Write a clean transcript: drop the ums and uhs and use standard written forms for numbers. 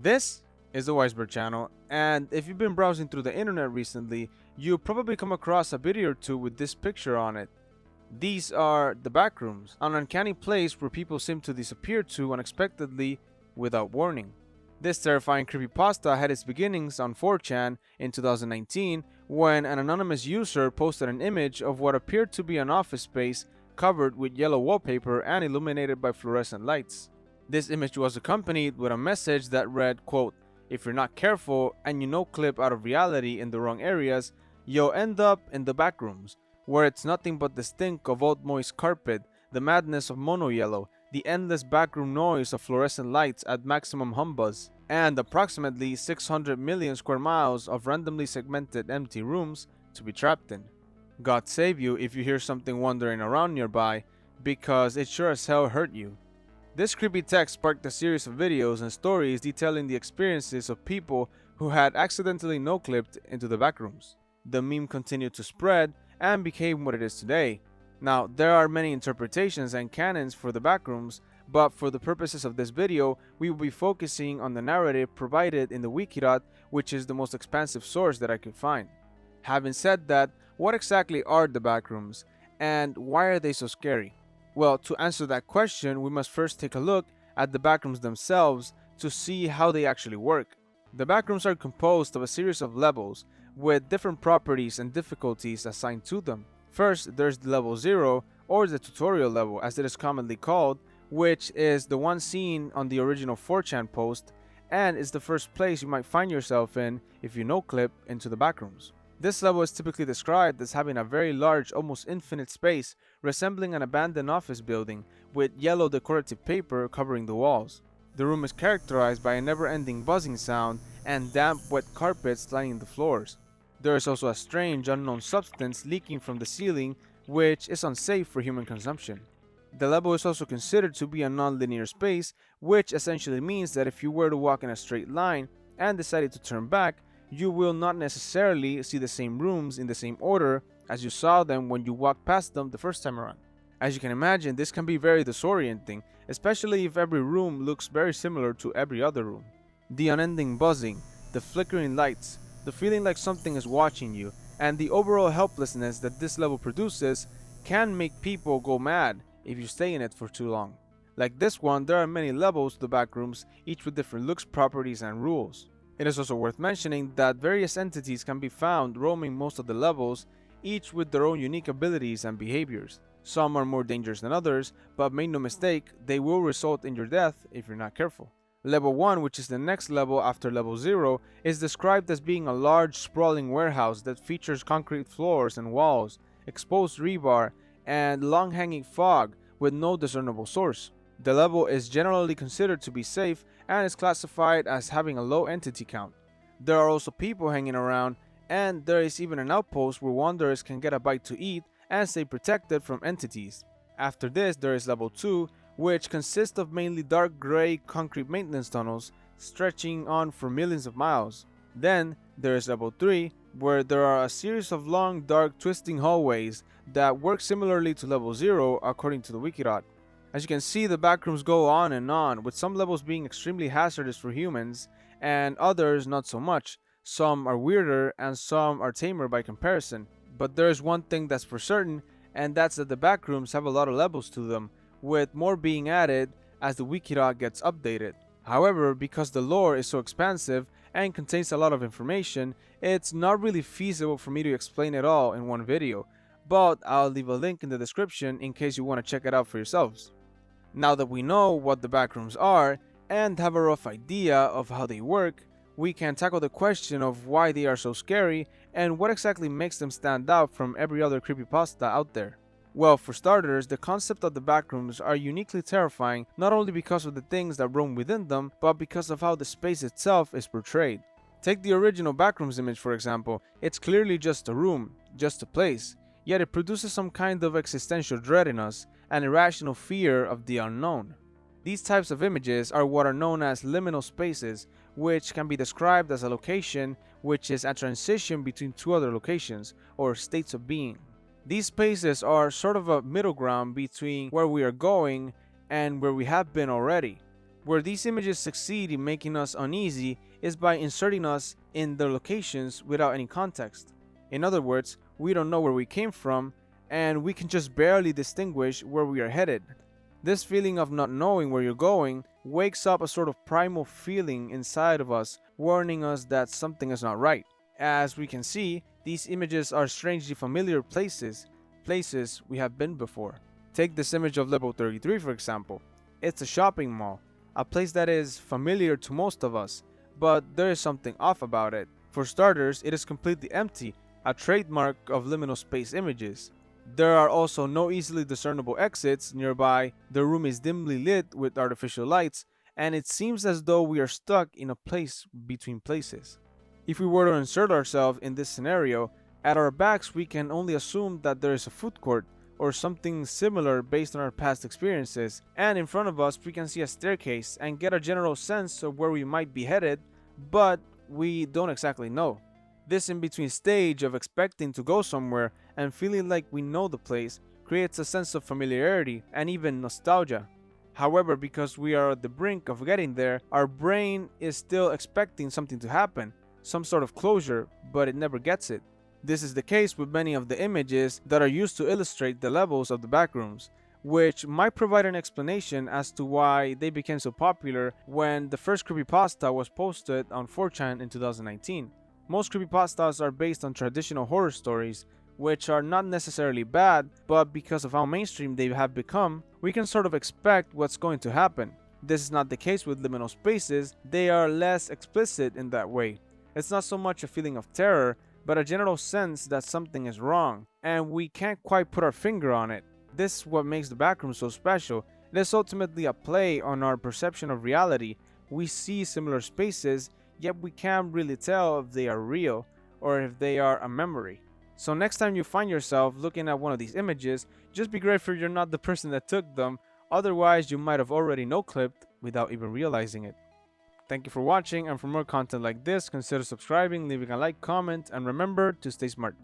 This is the Weisberg channel, and if you've been browsing through the internet recently, you'll probably come across a video or two with this picture on it. These are the Backrooms, an uncanny place where people seem to disappear to unexpectedly without warning. This terrifying creepypasta had its beginnings on 4chan in 2019 when an anonymous user posted an image of what appeared to be an office space covered with yellow wallpaper and illuminated by fluorescent lights. This image was accompanied with a message that read, quote, "If you're not careful and you no-clip out of reality in the wrong areas, you'll end up in the backrooms, where it's nothing but the stink of old moist carpet, the madness of mono yellow, the endless backroom noise of fluorescent lights at maximum humbuzz, and approximately 600 million square miles of randomly segmented empty rooms to be trapped in. God save you if you hear something wandering around nearby, because it sure as hell hurt you." This creepy text sparked a series of videos and stories detailing the experiences of people who had accidentally no-clipped into the backrooms. The meme continued to spread and became what it is today. Now, there are many interpretations and canons for the backrooms, but for the purposes of this video, we will be focusing on the narrative provided in the Wikidot, which is the most expansive source that I could find. Having said that, what exactly are the backrooms, and why are they so scary? Well, to answer that question, we must first take a look at the backrooms themselves to see how they actually work. The backrooms are composed of a series of levels with different properties and difficulties assigned to them. First, there's the level 0, or the tutorial level as it is commonly called, which is the one seen on the original 4chan post and is the first place you might find yourself in if you no-clip into the backrooms. This level is typically described as having a very large, almost infinite space resembling an abandoned office building with yellow decorative paper covering the walls. The room is characterized by a never-ending buzzing sound and damp, wet carpets lining the floors. There is also a strange, unknown substance leaking from the ceiling which is unsafe for human consumption. The level is also considered to be a non-linear space, which essentially means that if you were to walk in a straight line and decided to turn back, you will not necessarily see the same rooms in the same order as you saw them when you walked past them the first time around. As you can imagine, this can be very disorienting, especially if every room looks very similar to every other room. The unending buzzing, the flickering lights, the feeling like something is watching you, and the overall helplessness that this level produces can make people go mad if you stay in it for too long. Like this one, there are many levels to the backrooms, each with different looks, properties, and rules. It is also worth mentioning that various entities can be found roaming most of the levels, each with their own unique abilities and behaviors. Some are more dangerous than others, but make no mistake, they will result in your death if you're not careful. Level 1, which is the next level after level 0, is described as being a large, sprawling warehouse that features concrete floors and walls, exposed rebar, and long-hanging fog with no discernible source. The level is generally considered to be safe and is classified as having a low entity count. There are also people hanging around, and there is even an outpost where wanderers can get a bite to eat and stay protected from entities. After this, there is level 2, which consists of mainly dark gray concrete maintenance tunnels stretching on for millions of miles. Then there is level 3, where there are a series of long, dark, twisting hallways that work similarly to level 0 according to the Wikidot. As you can see, the backrooms go on, with some levels being extremely hazardous for humans and others not so much. Some are weirder and some are tamer by comparison. But there is one thing that's for certain, and that's that the backrooms have a lot of levels to them, with more being added as the Wikidot gets updated. However, because the lore is so expansive and contains a lot of information, it's not really feasible for me to explain it all in one video, but I'll leave a link in the description in case you want to check it out for yourselves. Now that we know what the backrooms are and have a rough idea of how they work, we can tackle the question of why they are so scary and what exactly makes them stand out from every other creepypasta out there. Well, for starters, the concept of the backrooms are uniquely terrifying not only because of the things that roam within them, but because of how the space itself is portrayed. Take the original backrooms image for example. It's clearly just a room, just a place, yet it produces some kind of existential dread in us, an irrational fear of the unknown. These types of images are what are known as liminal spaces, which can be described as a location which is a transition between two other locations, or states of being. These spaces are sort of a middle ground between where we are going and where we have been already. Where these images succeed in making us uneasy is by inserting us in the locations without any context. In other words, we don't know where we came from, and we can just barely distinguish where we are headed. This feeling of not knowing where you're going wakes up a sort of primal feeling inside of us, warning us that something is not right. As we can see, these images are strangely familiar places we have been before. Take this image of level 33 for example. It's a shopping mall, a place that is familiar to most of us, but there is something off about it. For starters, it is completely empty, a trademark of liminal space images. There are also no easily discernible exits nearby, the room is dimly lit with artificial lights, and it seems as though we are stuck in a place between places. If we were to insert ourselves in this scenario, at our backs we can only assume that there is a food court or something similar based on our past experiences, and in front of us we can see a staircase and get a general sense of where we might be headed, but we don't exactly know. This in-between stage of expecting to go somewhere and feeling like we know the place creates a sense of familiarity and even nostalgia. However, because we are at the brink of getting there, our brain is still expecting something to happen, some sort of closure, but it never gets it. This is the case with many of the images that are used to illustrate the levels of the backrooms, which might provide an explanation as to why they became so popular when the first creepypasta was posted on 4chan in 2019. Most creepypastas are based on traditional horror stories, which are not necessarily bad, but because of how mainstream they have become, we can sort of expect what's going to happen. This is not the case with liminal spaces, they are less explicit in that way. It's not so much a feeling of terror, but a general sense that something is wrong, and we can't quite put our finger on it. This is what makes the backroom so special. It is ultimately a play on our perception of reality. We see similar spaces, yet we can't really tell if they are real or if they are a memory. So next time you find yourself looking at one of these images, just be grateful you're not the person that took them, otherwise you might have already no-clipped without even realizing it. Thank you for watching, and for more content like this, consider subscribing, leaving a like, comment, and remember to stay smart.